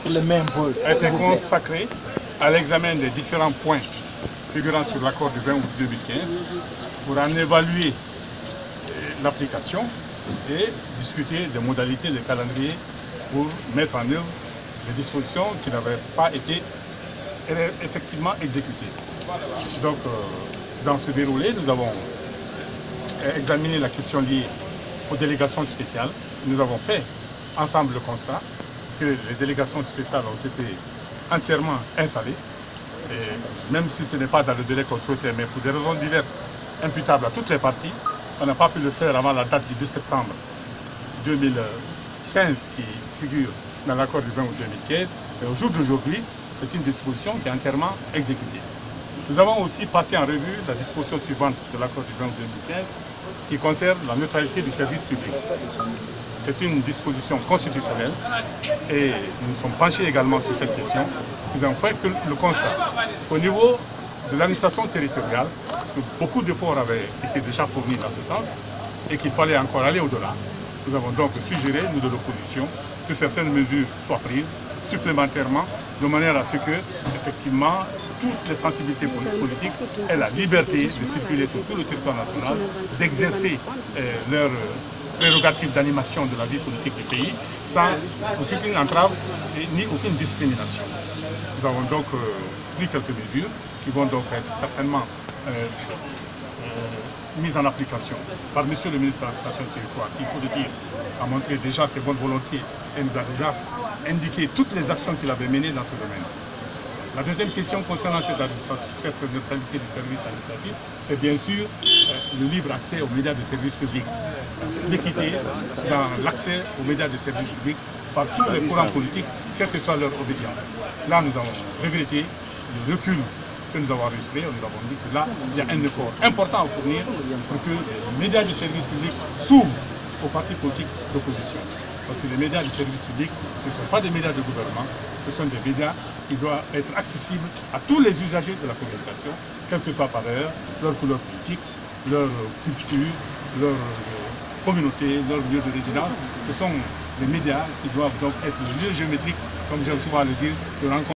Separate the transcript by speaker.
Speaker 1: les mêmes pôles.
Speaker 2: Elle s'est consacrée à l'examen des différents points figurant sur l'accord du 20 août 2015 pour en évaluer l'application et discuter des modalités de calendrier pour mettre en œuvre les dispositions qui n'avaient pas été effectivement exécutées. Donc, dans ce déroulé, nous avons examiné la question liée aux délégations spéciales. Nous avons fait ensemble le constat que les délégations spéciales ont été entièrement installées, et même si ce n'est pas dans le délai qu'on souhaitait, mais pour des raisons diverses imputables à toutes les parties, on n'a pas pu le faire avant la date du 2 septembre 2015 qui figure dans l'accord du 20 août 2015, et au jour d'aujourd'hui, c'est une disposition qui est entièrement exécutée. Nous avons aussi passé en revue la disposition suivante de l'accord du 20 août 2015 qui concerne la neutralité du service public. C'est une disposition constitutionnelle et nous nous sommes penchés également sur cette question. Nous avons fait que le constat au niveau de l'administration territoriale, beaucoup d'efforts avaient été déjà fournis dans ce sens et qu'il fallait encore aller au-delà. Nous avons donc suggéré, nous de l'opposition, que certaines mesures soient prises supplémentairement de manière à ce que, effectivement, toutes les sensibilités politiques aient la liberté de circuler sur tout le territoire national, d'exercer leurs prérogatives d'animation de la vie politique du pays sans aucune entrave ni aucune discrimination. Nous avons donc pris quelques mesures qui vont donc être certainement mise en application par Monsieur le ministre de l'Administration du territoire, qui, il faut le dire, a montré déjà ses bonnes volontés et nous a déjà indiqué toutes les actions qu'il avait menées dans ce domaine. La deuxième question concernant cette neutralité du service administratif, c'est bien sûr le libre accès aux médias de service public. L'équité dans l'accès aux médias de service public par tous les courants politiques, quelle que soit leur obédience. Là, nous avons regretté le recul que nous avons enregistré. Nous avons dit que là, il y a un effort important à fournir pour que les médias du service public s'ouvrent aux partis politiques d'opposition. Parce que les médias du service public ne sont pas des médias de gouvernement, ce sont des médias qui doivent être accessibles à tous les usagers de la communication, quelle que soit par ailleurs leur couleur politique, leur culture, leur communauté, leur lieu de résidence. Ce sont les médias qui doivent donc être le lieu géométrique, comme j'aime souvent le dire, de rencontre.